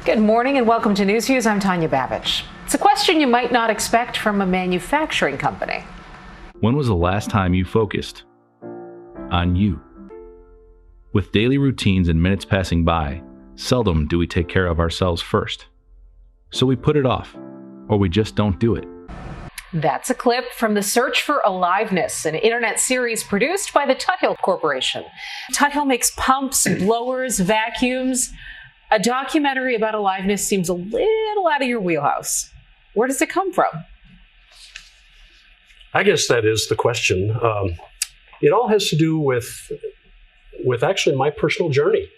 Good morning and welcome to NewsViews. I'm Tanya Babich. It's a question you might not expect from a manufacturing company. When was the last time you focused on you? With daily routines and minutes passing by, seldom do we take care of ourselves first. So we put it off, or we just don't do it. That's a clip from The Search for Aliveness, an internet series produced by the Tuthill Corporation. Tuthill makes pumps, blowers, vacuums. A documentary about aliveness seems a little out of your wheelhouse. Where does it come from? I guess that is the question. It all has to do with actually my personal journey.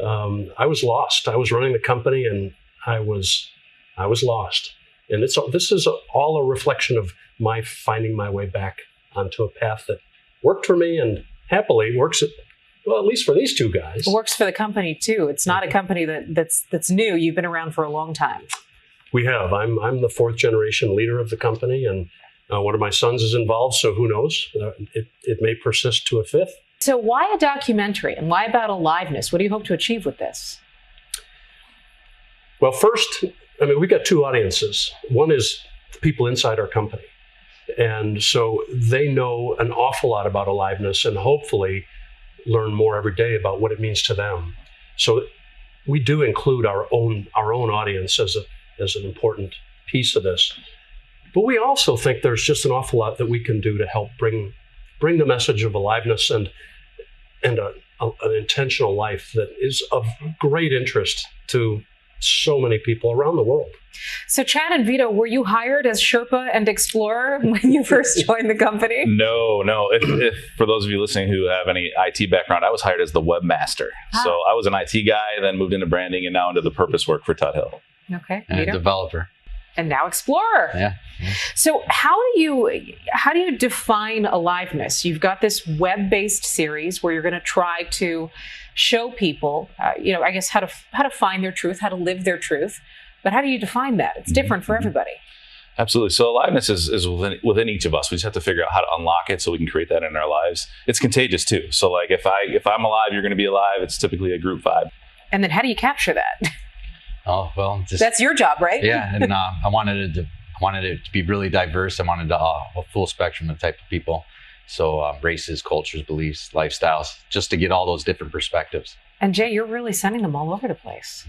I was lost. I was running the company and I was lost. And this is all a reflection of my finding my way back onto a path that worked for me and happily works at least for these two guys. It works for the company too. It's not a company that's new. You've been around for a long time. We have. I'm the fourth generation leader of the company, and one of my sons is involved, so who knows? It may persist to a fifth. So why a documentary and why about aliveness? What do you hope to achieve with this? Well, first, we've got two audiences. One is the people inside our company. And so they know an awful lot about aliveness and hopefully learn more every day about what it means to them. So we do include our own audience as an important piece of this. But we also think there's just an awful lot that we can do to help bring the message of aliveness and an intentional life that is of great interest to so many people around the world. So Chad and Vito, were you hired as Sherpa and Explorer when you first joined the company? No. If for those of you listening who have any IT background, I was hired as the webmaster. So I was an IT guy, then moved into branding and now into the purpose work for Tuthill. Okay. And a developer. And now Explorer. Yeah. So how do you define aliveness? You've got this web-based series where you're going to try to show people, I guess how to find their truth, how to live their truth. But how do you define that? It's different for everybody. Absolutely. So aliveness is within each of us. We just have to figure out how to unlock it so we can create that in our lives. It's contagious too. So like if I'm alive, you're going to be alive. It's typically a group vibe. And then how do you capture that? Oh, well, that's your job, right? Yeah. And I wanted it to be really diverse. I wanted a full spectrum of type of people. So races, cultures, beliefs, lifestyles, just to get all those different perspectives. And Jay, you're really sending them all over the place.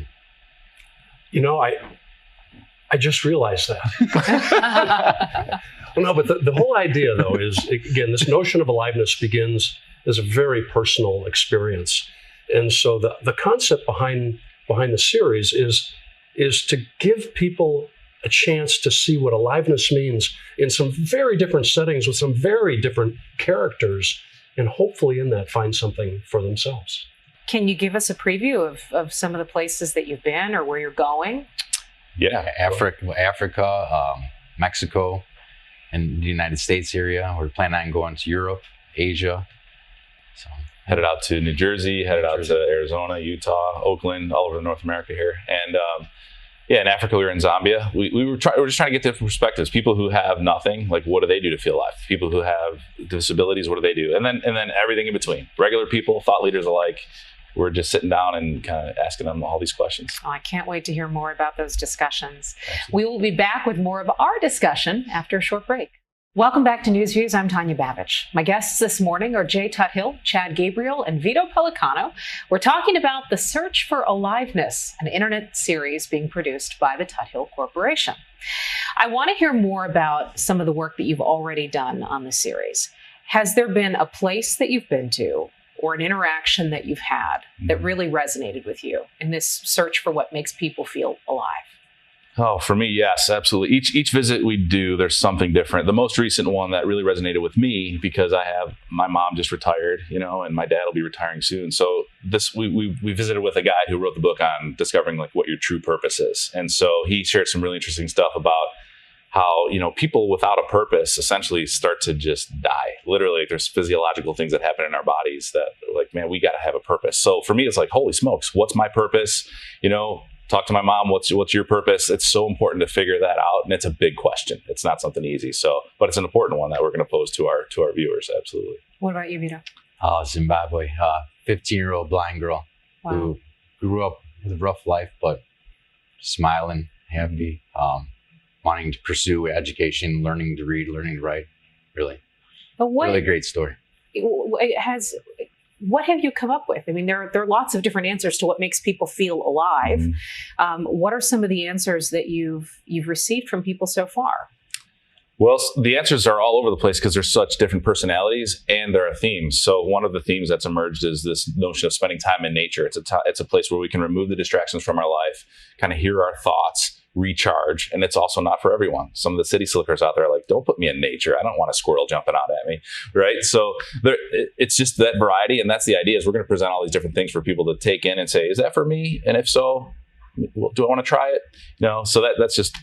I just realized that. No, but the whole idea, though, is, again, this notion of aliveness begins as a very personal experience. And so the concept behind the series is to give people a chance to see what aliveness means in some very different settings with some very different characters, and hopefully in that find something for themselves. Can you give us a preview of some of the places that you've been or where you're going? Yeah, Africa, Mexico, and the United States area. We're planning on going to Europe, Asia. So headed out to New Jersey, out to Arizona, Utah, Oakland, all over North America here. And in Africa, we were in Zambia. We were just trying to get different perspectives. People who have nothing, like what do they do to feel alive? People who have disabilities, what do they do? And then everything in between. Regular people, thought leaders alike. We're just sitting down and kind of asking them all these questions. Oh, I can't wait to hear more about those discussions. Absolutely. We will be back with more of our discussion after a short break. Welcome back to NewsViews. I'm Tanya Babich. My guests this morning are Jay Tuthill, Chad Gabriel, and Vito Pellicano. We're talking about The Search for Aliveness, an internet series being produced by the Tuthill Corporation. I want to hear more about some of the work that you've already done on the series. Has there been a place that you've been to or an interaction that you've had that really resonated with you in this search for what makes people feel alive? Oh, for me, yes, absolutely. Each visit we do, there's something different. The most recent one that really resonated with me, because my mom just retired, and my dad will be retiring soon. So we visited with a guy who wrote the book on discovering like what your true purpose is. And so he shared some really interesting stuff about how, people without a purpose essentially start to just die. Literally, there's physiological things that happen in our bodies that are like, man, we got to have a purpose. So for me, it's like, holy smokes, what's my purpose? Talk to my mom, what's your purpose? It's so important to figure that out. And it's a big question. It's not something easy. But it's an important one that we're going to pose to our viewers. Absolutely. What about you, Vito? Zimbabwe, 15-year-old blind girl who grew up with a rough life, but smiling, happy, wanting to pursue education, learning to read, learning to write. Really, But what really great story. what have you come up with? I mean, there are lots of different answers to what makes people feel alive. What are some of the answers that you've received from people so far? Well, the answers are all over the place because there's such different personalities and there are themes. So one of the themes that's emerged is this notion of spending time in nature. It's a place where we can remove the distractions from our life, kind of hear our thoughts, recharge. And it's also not for everyone. Some of the city slickers out there are like, don't put me in nature. I don't want a squirrel jumping out at me, right? So it's just that variety. And that's the idea, is we're going to present all these different things for people to take in and say, is that for me? And if so, well, do I want to try it? So that's just...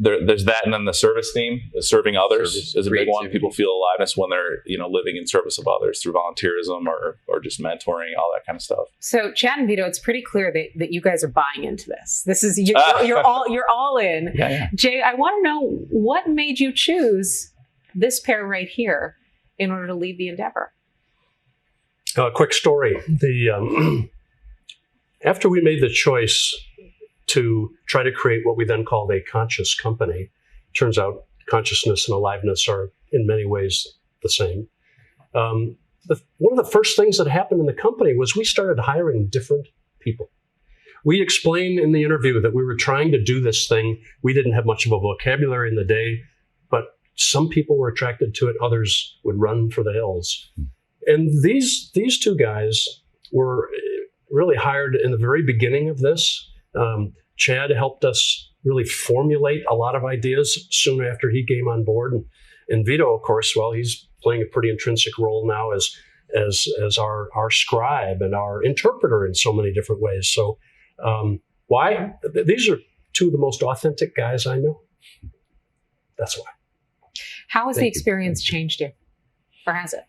There's that, and then the service theme, serving others, is a big one. People feel aliveness when they're living in service of others through volunteerism or just mentoring, all that kind of stuff. So Chad and Vito, it's pretty clear that you guys are buying into this. This is you're all in. Yeah. Jay, I want to know what made you choose this pair right here in order to lead the endeavor. Quick story. After we made the choice to try to create what we then called a conscious company. Turns out consciousness and aliveness are in many ways the same. One of the first things that happened in the company was we started hiring different people. We explained in the interview that we were trying to do this thing. We didn't have much of a vocabulary in the day, but some people were attracted to it. Others would run for the hills. And these two guys were really hired in the very beginning of this. Chad helped us really formulate a lot of ideas soon after he came on board. And Vito, of course, well, he's playing a pretty intrinsic role now as our scribe and our interpreter in so many different ways. So why? These are two of the most authentic guys I know. That's why. How has the experience changed you? Or has it?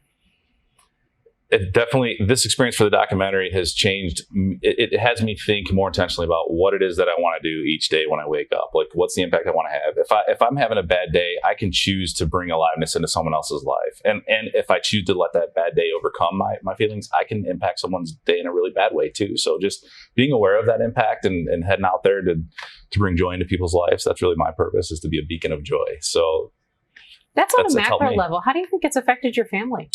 It definitely, this experience for the documentary has changed. It has me think more intentionally about what it is that I want to do each day when I wake up. Like, what's the impact I want to have? If I'm having a bad day, I can choose to bring aliveness into someone else's life. And if I choose to let that bad day overcome my feelings, I can impact someone's day in a really bad way too. So just being aware of that impact and heading out there to bring joy into people's lives, that's really my purpose, is to be a beacon of joy. So that's on a macro level. How do you think it's affected your family?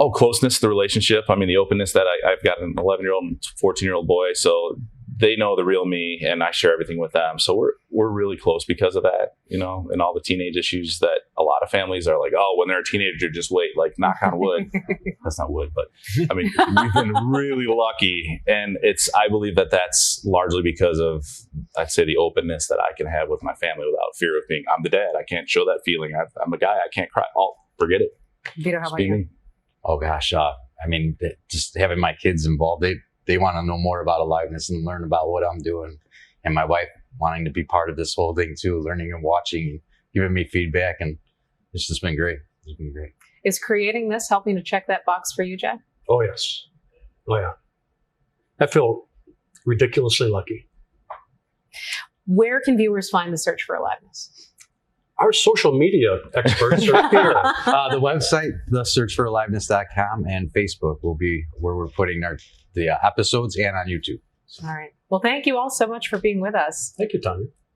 Oh, closeness, the relationship. I mean, the openness that I've got an 11-year-old and 14-year-old boy, so they know the real me, and I share everything with them. So we're really close because of that, and all the teenage issues that a lot of families are like, oh, when they're a teenager, just wait, like, knock on wood. That's not wood, but I mean, we've been really lucky, and I believe that's largely because of, I'd say, the openness that I can have with my family without fear of being, I'm the dad, I can't show that feeling. I'm a guy, I can't cry. Oh, forget it. Vito, how about you? Oh gosh, I mean, just having my kids involved, they want to know more about aliveness and learn about what I'm doing, and my wife wanting to be part of this whole thing too, learning and watching, giving me feedback, and it's just been great. It's been great. Is creating this helping to check that box for you, Jack? Oh yes, oh yeah. I feel ridiculously lucky. Where can viewers find the Search for Aliveness? Our social media experts are here. The website, thesearchforaliveness.com, and Facebook will be where we're putting the episodes, and on YouTube. All right. Well, thank you all so much for being with us. Thank you, Tanya.